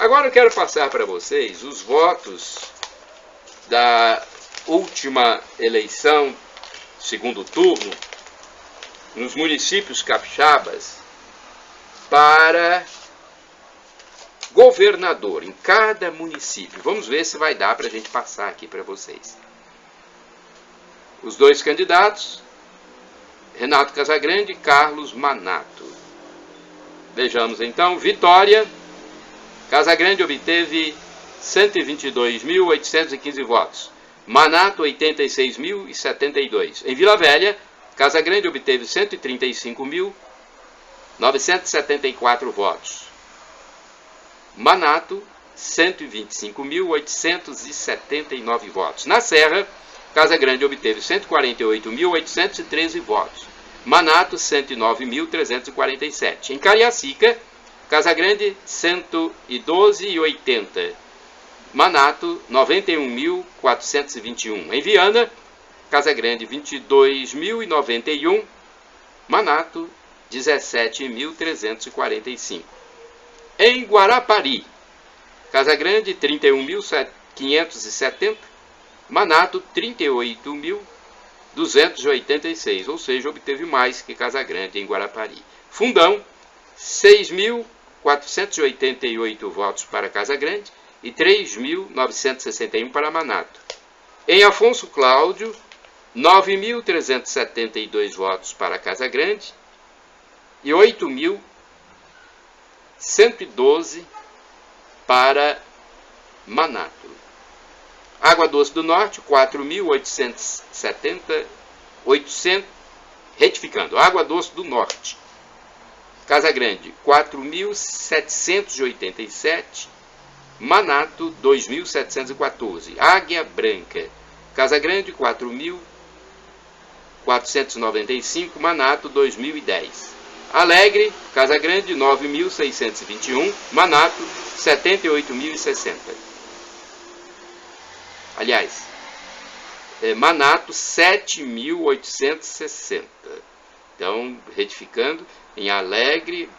Agora eu quero passar para vocês os votos da última eleição, segundo turno, nos municípios capixabas, para governador em cada município. Vamos ver se vai dar para a gente passar aqui para vocês. Os dois candidatos, Renato Casagrande e Carlos Manato. Vejamos então. Vitória, Casagrande obteve 122.815 votos. Manato, 86.072. Em Vila Velha, Casagrande obteve 135.974 votos. Manato, 125.879 votos. Na Serra, Casagrande obteve 148.813 votos. Manato, 109.347. Em Cariacica, Casagrande, 112.080. Manato, 91.421. Em Viana, Casagrande, 22.091. Manato, 17.345. Em Guarapari, Casagrande, 31.570. Manato, 38.286, ou seja, obteve mais que Casagrande em Guarapari. Fundão, 6.488 votos para Casagrande e 3.961 para Manato. Em Afonso Cláudio, 9.372 votos para Casagrande e 8.112 para Manato. Água Doce do Norte, 4.870, retificando, Água Doce do Norte, Casagrande, 4.787, Manato, 2.714, Águia Branca, Casagrande, 4.495, Manato, 2.010. Alegre, Casagrande, 9.621, Manato, 78.060. Aliás, Manato, 7.860. Então, retificando, em Alegre,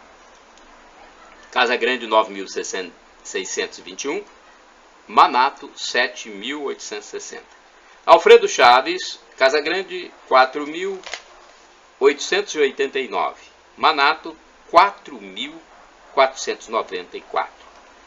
Casagrande, 9.621, Manato, 7.860. Alfredo Chaves, Casagrande, 4.889. Manato, 4.494.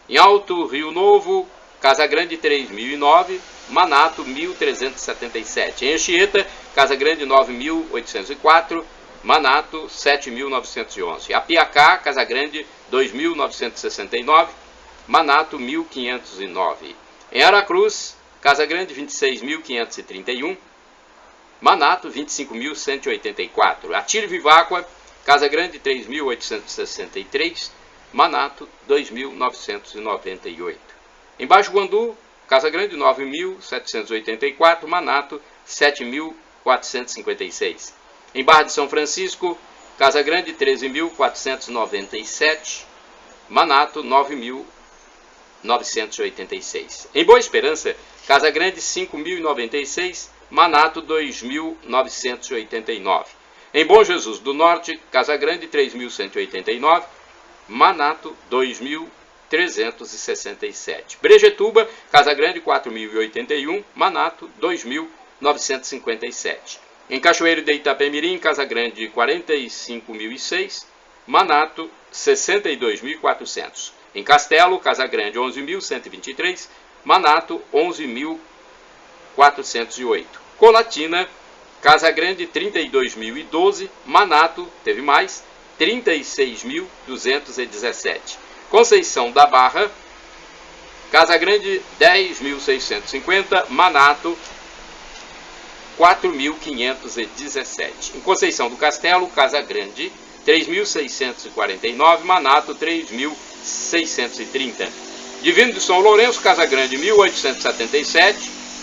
Em Alto Rio Novo, Casagrande, 3.009. Manato, 1.377. Em Anchieta, Casagrande, 9.804. Manato, 7.911. Apiacá, Casagrande, 2.969. Manato, 1.509. Em Aracruz, Casagrande, 26.531. Manato, 25.184. Atílio Viváqua, Casagrande, 3.863. Manato, 2.998. Em Baixo Guandu, Casagrande, 9.784. Manato, 7.456. Em Barra de São Francisco, Casagrande, 13.497. Manato, 9.986. Em Boa Esperança, Casagrande, 5.096. Manato, 2.989. Em Bom Jesus do Norte, Casagrande, 3.189. Manato, 2.367. Brejetuba, Casagrande, 4.081. Manato, 2.957. Em Cachoeiro de Itapemirim, Casagrande, 45.006. Manato, 62.400. Em Castelo, Casagrande, 11.123. Manato, 11.408. Colatina, Casagrande, 32.012. Manato, teve mais, 36.217. Conceição da Barra, Casagrande, 10.650. Manato, 4.517. Em Conceição do Castelo, Casagrande, 3.649. Manato, 3.630. Divino de São Lourenço, Casagrande, 1.877.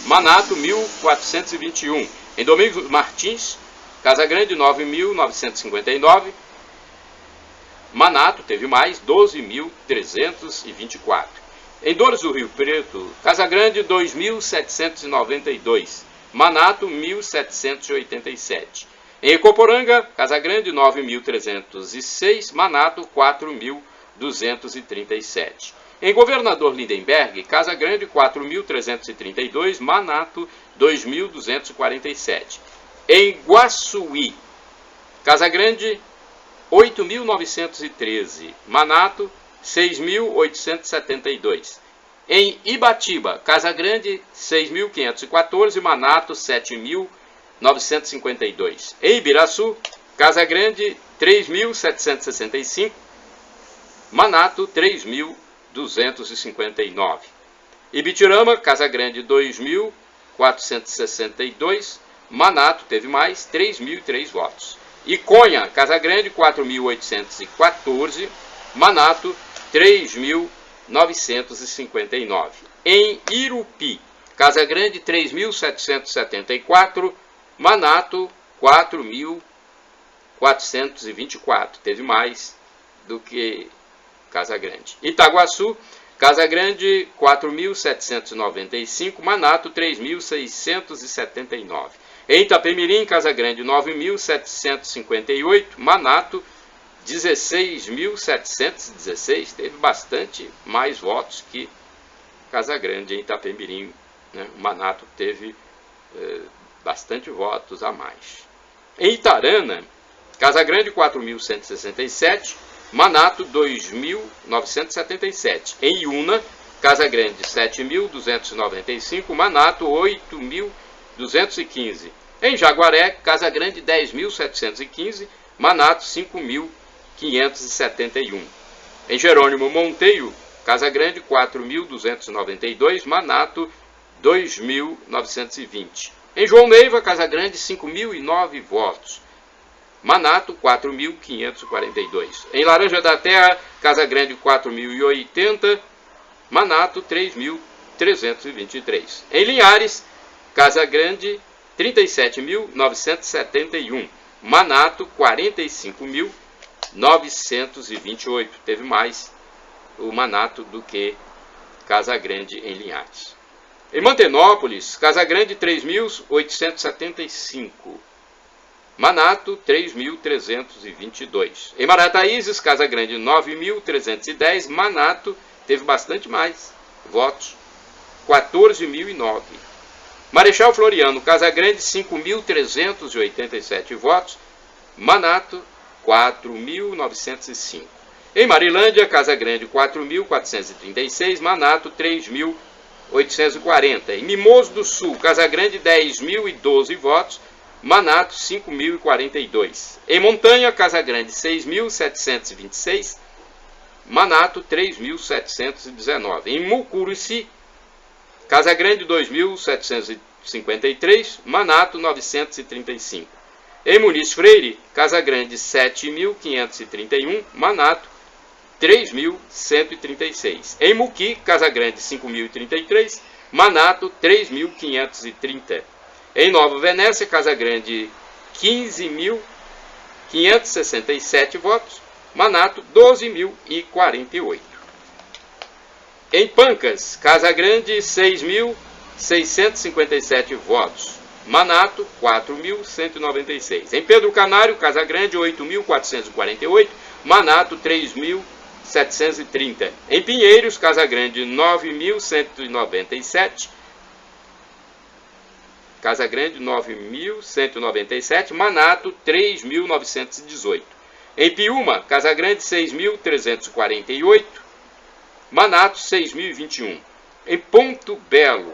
Manato, 1.421. Em Domingos Martins, Casagrande, 9.959. Manato, teve mais, 12.324. Em Dores do Rio Preto, Casagrande, 2.792. Manato, 1.787. Em Ecoporanga, Casagrande, 9.306. Manato, 4.237. Em Governador Lindenberg, Casa Grande 4.332, Manato 2.247. Em Guaçuí, Casa Grande 8.913, Manato 6.872. Em Ibatiba, Casa Grande 6.514, Manato 7.952. Em Ibiraçu, Casa Grande 3.765, Manato 3.259. Ibitirama, Casa Grande 2.462, Manato teve mais 3.003 votos. Iconha, Casa Grande 4.814, Manato 3.959. Em Irupi, Casa Grande 3.774, Manato 4.424, teve mais do que Casa Grande. Itaguaçu, Casa Grande 4.795, Manato 3.679. Em Itapemirim, Casa Grande 9.758, Manato 16.716, teve bastante mais votos que Casa Grande em Itapemirim, né? O Manato teve bastante votos a mais. Em Itarana, Casa Grande 4.167, Manato 2.977. Em Iuna, Casa Grande 7.295, Manato 8.215. Em Jaguaré, Casa Grande 10.715, Manato 5.571. Em Jerônimo Monteiro, Casa Grande 4.292, Manato 2.920. Em João Neiva, Casa Grande 5.009 votos, Manato 4.542. Em Laranja da Terra, Casa Grande 4.080, Manato 3.323. Em Linhares, Casa Grande 37.971, Manato 45.928. Teve mais o Manato do que Casa Grande em Linhares. Em Mantenópolis, Casa Grande 3.875, Manato 3.322. Em Marataízes, Casa Grande 9.310, Manato teve bastante mais votos, 14.009. Marechal Floriano, Casa Grande 5.387 votos, Manato 4.905. Em Marilândia, Casa Grande 4.436, Manato 3.840. Em Mimoso do Sul, Casa Grande 10.012 votos, Manato 5.042. Em Montanha, Casa Grande 6.726, Manato 3.719. Em Mucuruci, Casa Grande 2.753, Manato 935. Em Muniz Freire, Casa Grande 7.531, Manato 3.136. Em Muqui, Casa Grande 5.033, Manato 3.530. Em Nova Venécia, Casa Grande 15.567 votos, Manato 12.048. Em Pancas, Casa Grande 6.657 votos, Manato 4.196. Em Pedro Canário, Casa Grande 8.448, Manato 3.730. Em Pinheiros, Casa Grande 9.197, Casa Grande 9.197, Manato 3.918. Em Piúma, Casa Grande 6.348, Manato 6.021. Em Ponto Belo,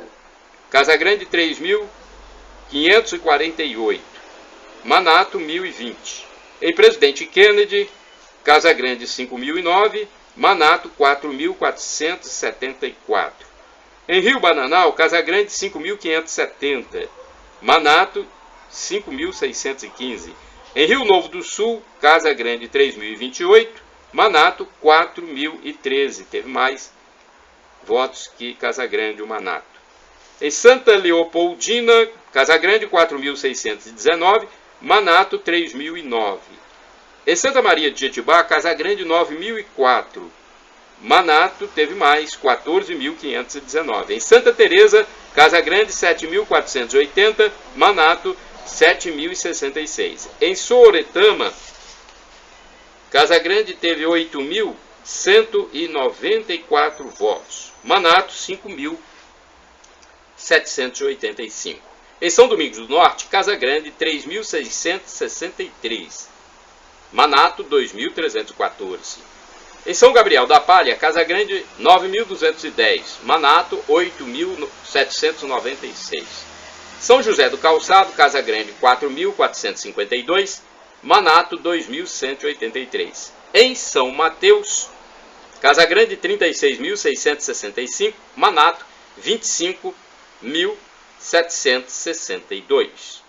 Casa Grande 3.548, Manato 1.020. Em Presidente Kennedy, Casa Grande 5.009, Manato 4.474. Em Rio Bananal, Casa Grande 5.570, Manato 5.615. Em Rio Novo do Sul, Casa Grande 3.028, Manato 4.013. Teve mais votos que Casa Grande o Manato. Em Santa Leopoldina, Casa Grande 4.619, Manato 3.009. Em Santa Maria de Jetibá, Casa Grande 9.004, Manato teve mais 14.519. Em Santa Teresa, Casa Grande 7.480, Manato 7.066. Em Sooretama, Casa Grande teve 8.000 5.194 votos. Manato, 5.785. Em São Domingos do Norte, Casa Grande, 3.663. Manato, 2.314. Em São Gabriel da Palha, Casa Grande, 9.210. Manato, 8.796. São José do Calçado, Casa Grande, 4.452. Manato, 2.183. Em São Mateus, Casa Grande, 36.665. Manato, 25.762.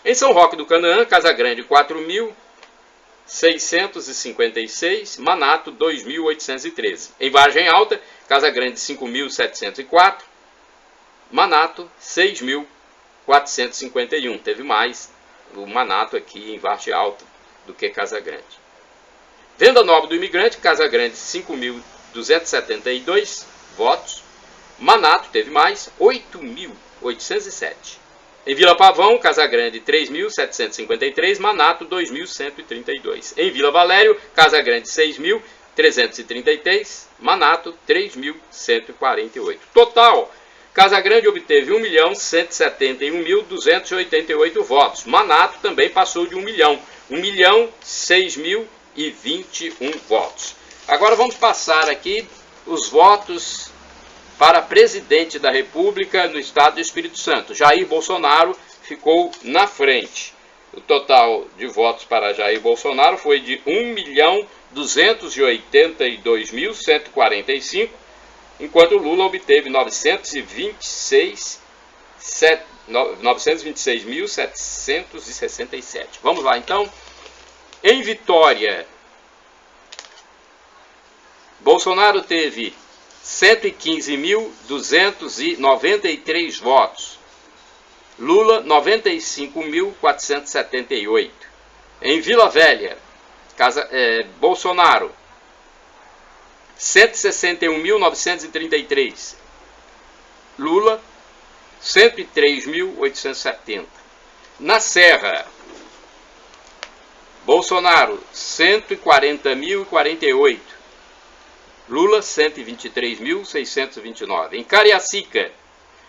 Em São Roque do Canaã, Casa Grande, 4.656. Manato, 2.813. Em Vargem Alta, Casa Grande, 5.704. Manato, 6.451. Teve mais o Manato aqui em Vargem Alta do que Casa Grande. Venda Nova do Imigrante, Casa Grande, 5.272 votos. Manato teve mais, 8.807. Em Vila Pavão, Casa Grande, 3.753. Manato, 2.132. Em Vila Valério, Casa Grande, 6.333. Manato, 3.148. Total, Casa Grande obteve 1.171.288 votos. Manato também passou de 1 milhão. 1.006.021 votos. Agora vamos passar aqui os votos para presidente da República no estado do Espírito Santo. Jair Bolsonaro ficou na frente. O total de votos para Jair Bolsonaro foi de 1.282.145, enquanto Lula obteve 926.767. Vamos lá, então. Em Vitória, Bolsonaro teve 115.293 votos. Lula, 95.478. Em Vila Velha, Bolsonaro, 161.933. Lula, 103.870. Na Serra, Bolsonaro, 140.048. Lula, 123.629. Em Cariacica,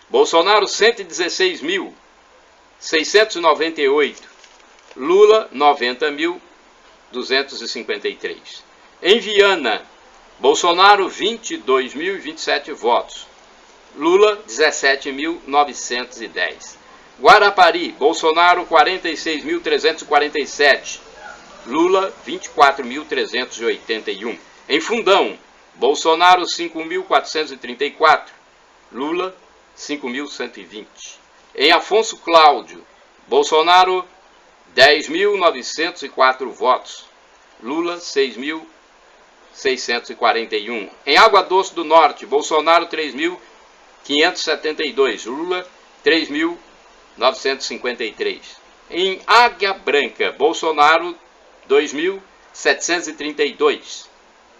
Bolsonaro, 116.698. Lula, 90.253. Em Viana, Bolsonaro, 22.027 votos. Lula, 17.910. Guarapari, Bolsonaro, 46.347. Lula, 24.381. Em Fundão, Bolsonaro, 5.434. Lula, 5.120. Em Afonso Cláudio, Bolsonaro, 10.904 votos. Lula, 6.641. Em Água Doce do Norte, Bolsonaro, 3.572. Lula, 3.953. Em Águia Branca, Bolsonaro, 2.732.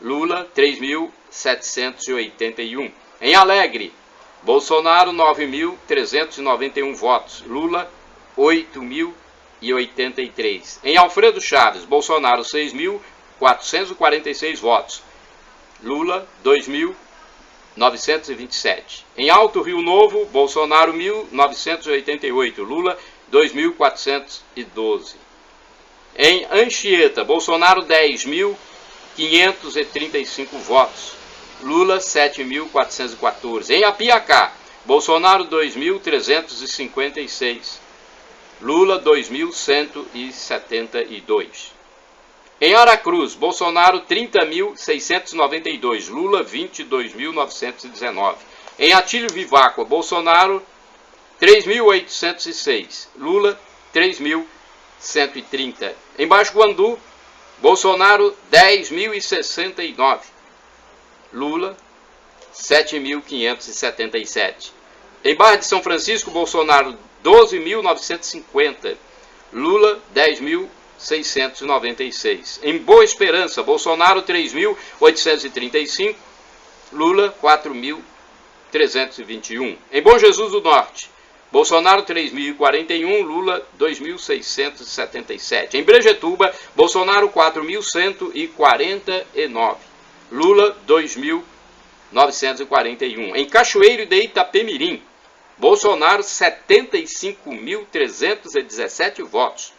Lula, 3.781. Em Alegre, Bolsonaro, 9.391 votos. Lula, 8.083. Em Alfredo Chaves, Bolsonaro, 6.446 votos. Lula, 2.927. Em Alto Rio Novo, Bolsonaro, 1.988. Lula, 2.412. Em Anchieta, Bolsonaro, 10.535 votos. Lula, 7.414. Em Apiacá, Bolsonaro, 2.356. Lula, 2.172. Em Aracruz, Bolsonaro, 30.692. Lula, 22.919. Em Atílio Viváqua, Bolsonaro, 3.806. Lula, 3.130. Em Baixo Guandu, Bolsonaro, 10.069. Lula, 7.577. Em Barra de São Francisco, Bolsonaro, 12.950. Lula, 10.696. Em Boa Esperança, Bolsonaro, 3.835. Lula, 4.321. Em Bom Jesus do Norte, Bolsonaro, 3.041. Lula, 2.677. Em Brejetuba, Bolsonaro, 4.149. Lula 2.941. Em Cachoeiro de Itapemirim, Bolsonaro 75.317 votos.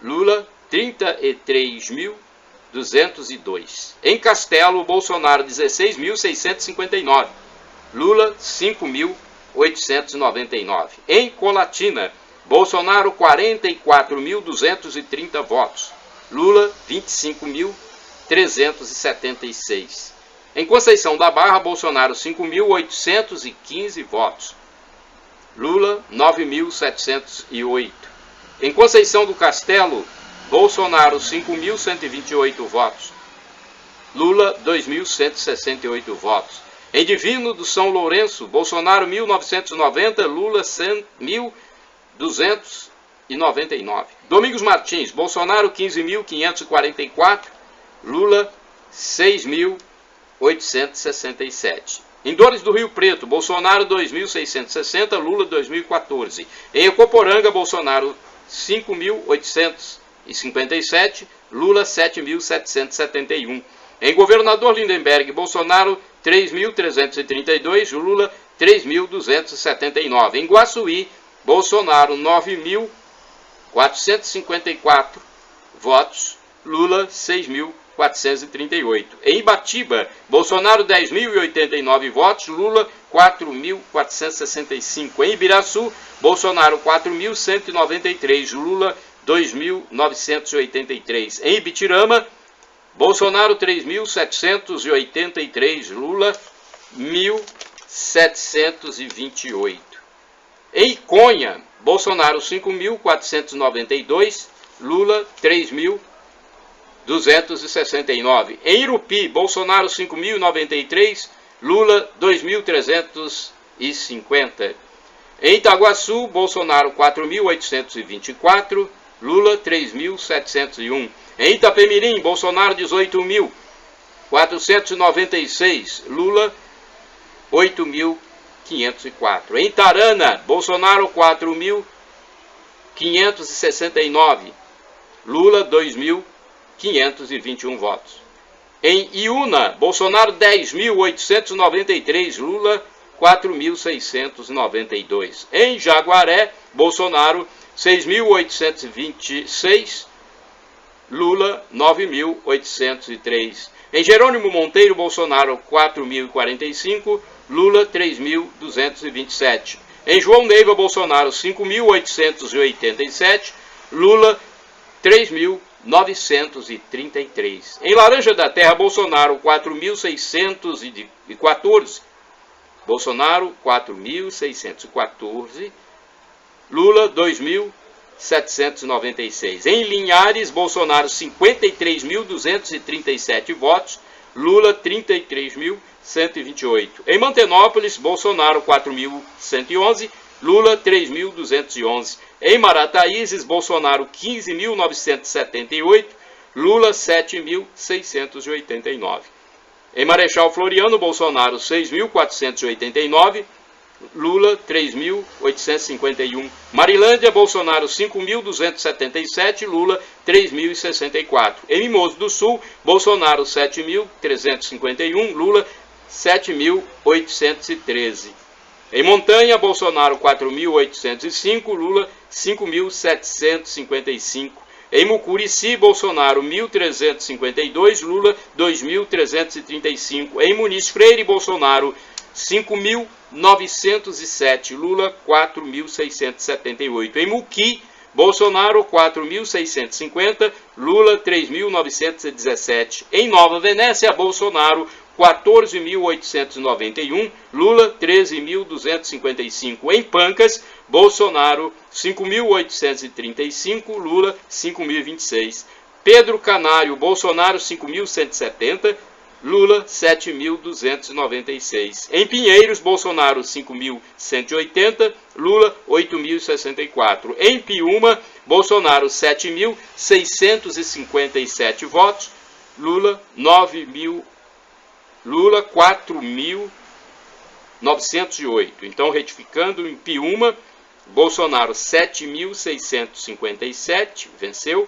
Lula 33.202. Em Castelo, Bolsonaro 16.659. Lula 5.899. Em Colatina, Bolsonaro 44.230 votos. Lula 25.376. Em Conceição da Barra, Bolsonaro 5.815 votos. Lula 9.708. Em Conceição do Castelo, Bolsonaro 5.128 votos. Lula 2.168 votos. Em Divino do São Lourenço, Bolsonaro 1.990, Lula 1.299. Domingos Martins, Bolsonaro 15.544, Lula 6.867. Em Dores do Rio Preto, Bolsonaro 2.660, Lula 2.014. Em Ecoporanga, Bolsonaro 5.857, Lula 7.771. Em Governador Lindenberg, Bolsonaro 3.332, Lula 3.279. Em Guaçuí, Bolsonaro 9.454 votos, Lula 6.438. Em Ibatiba, Bolsonaro 10.089 votos, Lula 4.465. Em Ibiraçu, Bolsonaro 4.193, Lula 2.983. Em Ibitirama, Bolsonaro 3.783, Lula 1.728. Em Conha, Bolsonaro 5.492, Lula 3.269. Em Irupi, Bolsonaro 5.093, Lula 2.350. Em Itaguaçu, Bolsonaro 4.824, Lula 3.701. Em Itapemirim, Bolsonaro 18.496, Lula 8.504. Em Tarana, Bolsonaro 4.569, Lula 2.521 votos. Em Iuna, Bolsonaro 10.893, Lula 4.692. Em Jaguaré, Bolsonaro 6.826, Lula 9.803. Em Jerônimo Monteiro, Bolsonaro 4.045, Lula 3.227. Em João Neiva, Bolsonaro 5.887, Lula 3.933. Em Laranja da Terra, Bolsonaro 4.614, Bolsonaro 4.614, Lula 2.796. Em Linhares, Bolsonaro 53.237 votos, Lula 33.128. Em Mantenópolis, Bolsonaro 4.111, Lula 3.211. Em Marataízes, Bolsonaro 15.978, Lula 7.689. Em Marechal Floriano, Bolsonaro 6.489, Lula 3.851. Marilândia, Bolsonaro 5.277, Lula 3.064. Em Mimoso do Sul, Bolsonaro 7.351, Lula 7.813. Em Montanha, Bolsonaro 4.805, Lula 5.755. Em Mucurici, Bolsonaro 1.352, Lula 2.335. Em Muniz Freire, Bolsonaro 5.907, Lula 4.678. Em Muqui, Bolsonaro 4.650, Lula 3.917. Em Nova Venécia, Bolsonaro 14.891, Lula 13.255. Em Pancas, Bolsonaro 5.835, Lula 5.026. Pedro Canário, Bolsonaro 5.170, Lula 7.296. Em Pinheiros, Bolsonaro 5.180, Lula 8.064. Em Piúma, Bolsonaro 7.657 votos, Lula 4.908. Então, retificando, em Piúma, Bolsonaro 7.657, venceu,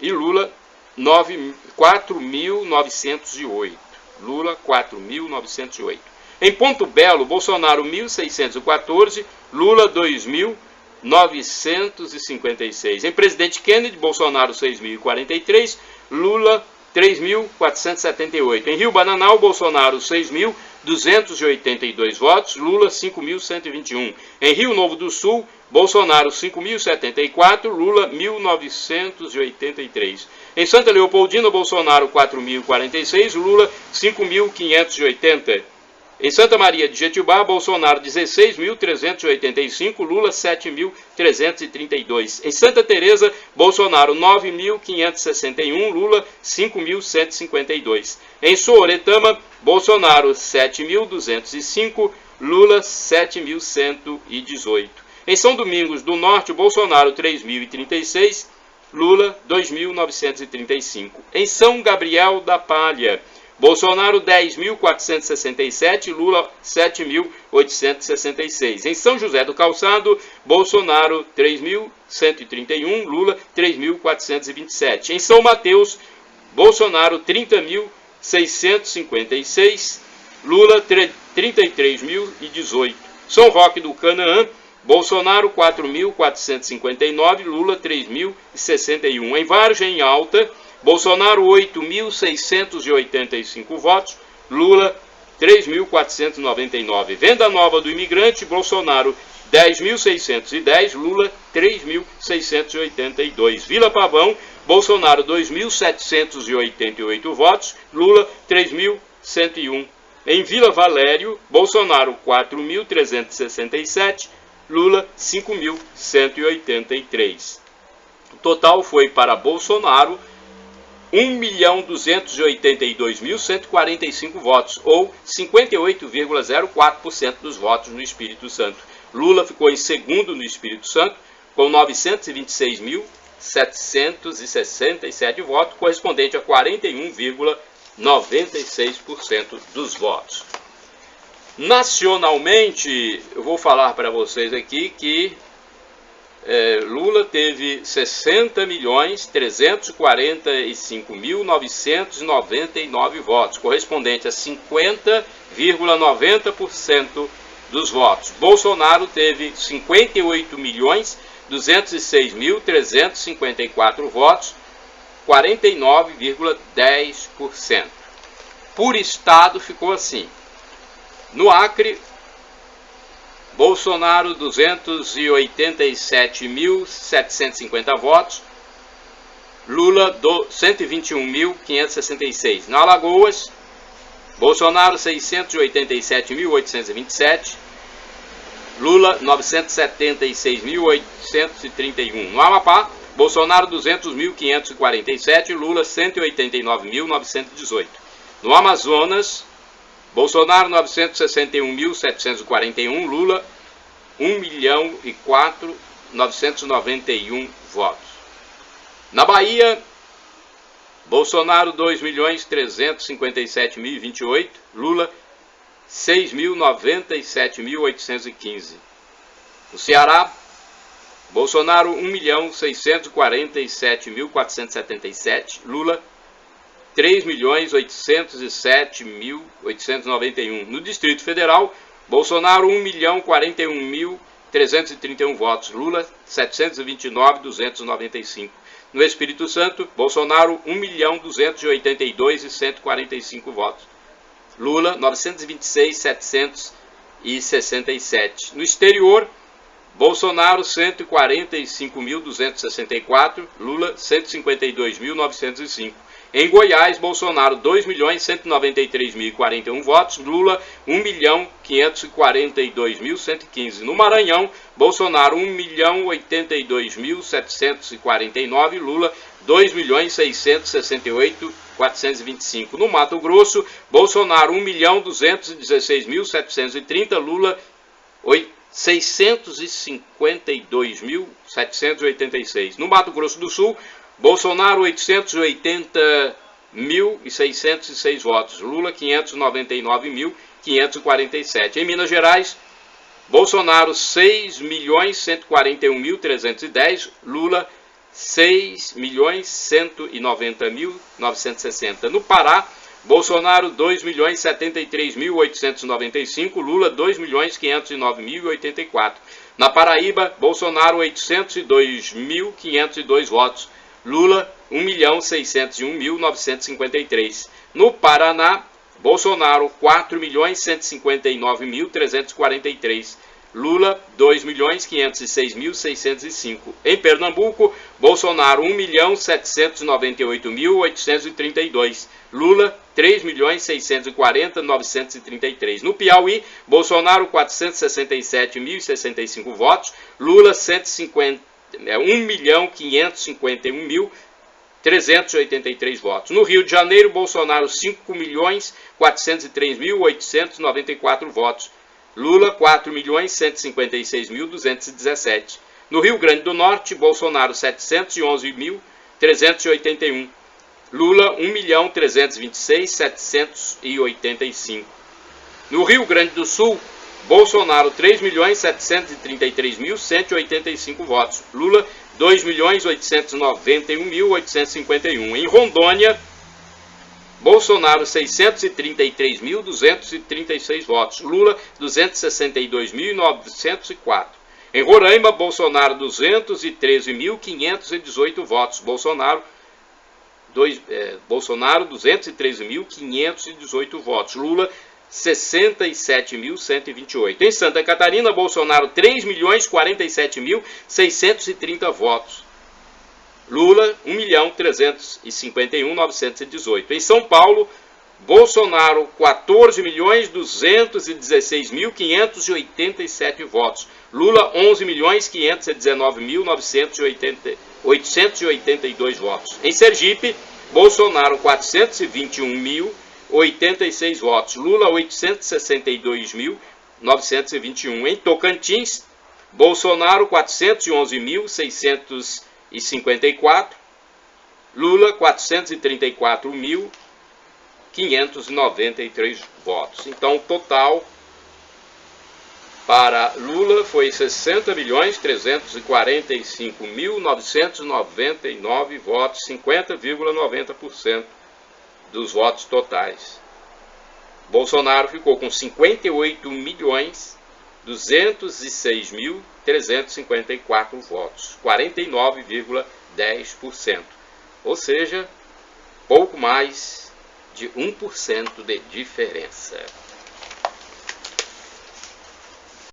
e Lula 4.908. Lula 4.908. Em Ponto Belo, Bolsonaro 1.614, Lula 2.956. Em Presidente Kennedy, Bolsonaro 6.043, Lula 3.478. Em Rio Bananal, Bolsonaro 6.282 votos, Lula 5.121. Em Rio Novo do Sul, Bolsonaro 5.074, Lula 1.983. Em Santa Leopoldina, Bolsonaro 4.046, Lula 5.580. Em Santa Maria de Jetibá, Bolsonaro 16.385, Lula 7.332. Em Santa Teresa, Bolsonaro 9.561, Lula 5.152. Em Sooretama, Bolsonaro 7.205, Lula 7.118. Em São Domingos do Norte, Bolsonaro 3.036, Lula 2.935. Em São Gabriel da Palha, Bolsonaro 10.467, Lula 7.866. Em São José do Calçado, Bolsonaro 3.131, Lula 3.427. Em São Mateus, Bolsonaro 30.656, Lula 33.018. São Roque do Canaã, Bolsonaro 4.459, Lula 3.061. Em Vargem Alta, Bolsonaro 8.685 votos, Lula 3.499. Venda Nova do Imigrante, Bolsonaro 10.610, Lula 3.682. Vila Pavão, Bolsonaro 2.788 votos, Lula 3.101. Em Vila Valério, Bolsonaro 4.367, Lula 5.183. O total foi para Bolsonaro 1.282.145 votos, ou 58,04% dos votos no Espírito Santo. Lula ficou em segundo no Espírito Santo, com 926.767 votos, correspondente a 41,96% dos votos. Nacionalmente, eu vou falar para vocês aqui que Lula teve 60.345.999 votos, correspondente a 50,90% dos votos. Bolsonaro teve 58.206.354 votos, 49,10%. Por estado ficou assim: no Acre, Bolsonaro 287.750 votos, Lula 121.566. Na Alagoas, Bolsonaro 687.827, Lula 976.831. No Amapá, Bolsonaro 200.547, Lula 189.918. No Amazonas, Bolsonaro 961.741, Lula 1.004.991 votos. Na Bahia, Bolsonaro 2.357.028, Lula 6.097.815. No Ceará, Bolsonaro 1.647.477, Lula 3.807.891. No Distrito Federal, Bolsonaro 1.041.331 votos, Lula 729.295. No Espírito Santo, Bolsonaro 1.282.145 votos, Lula 926.767. No exterior, Bolsonaro 145.264, Lula 152.905. Em Goiás, Bolsonaro 2.193.041 votos, Lula 1.542.115. No Maranhão, Bolsonaro 1.082.749, Lula 2.668.425. No Mato Grosso, Bolsonaro 1.216.730, Lula 652.786. No Mato Grosso do Sul, Bolsonaro 880.606 votos, Lula 599.547. Em Minas Gerais, Bolsonaro 6.141.310, Lula 6.190.960. No Pará, Bolsonaro 2.073.895, Lula 2.509.084. Na Paraíba, Bolsonaro 802.502 votos, Lula 1.601.953. No Paraná, Bolsonaro 4.159.343, Lula 2.506.605. Em Pernambuco, Bolsonaro 1.798.832, Lula 3.640.933. No Piauí, Bolsonaro 467.065 votos, Lula 1.551.383 votos. No Rio de Janeiro, Bolsonaro 5.403.894 votos, Lula 4.156.217. No Rio Grande do Norte, Bolsonaro 711.381, Lula 1.326.785. No Rio Grande do Sul, Bolsonaro 3.733.185 votos, Lula 2.891.851. Em Rondônia, Bolsonaro 633.236 votos, Lula 262.904. Em Roraima, Bolsonaro 213.518 votos, Bolsonaro 213.518 votos, Lula 67.128. Em Santa Catarina, Bolsonaro 3.047.630 votos, Lula 1.351.918. Em São Paulo, Bolsonaro 14.216.587 votos, Lula 11.519.882 votos. Em Sergipe, Bolsonaro 421.086 votos, Lula 862.921. Em Tocantins, Bolsonaro 411.654, Lula 434.593 votos. Então, o total para Lula foi 60.345.999 votos, 50,90% dos votos totais. Bolsonaro ficou com 58.206.354 votos, 49,10%. Ou seja, pouco mais de 1% de diferença.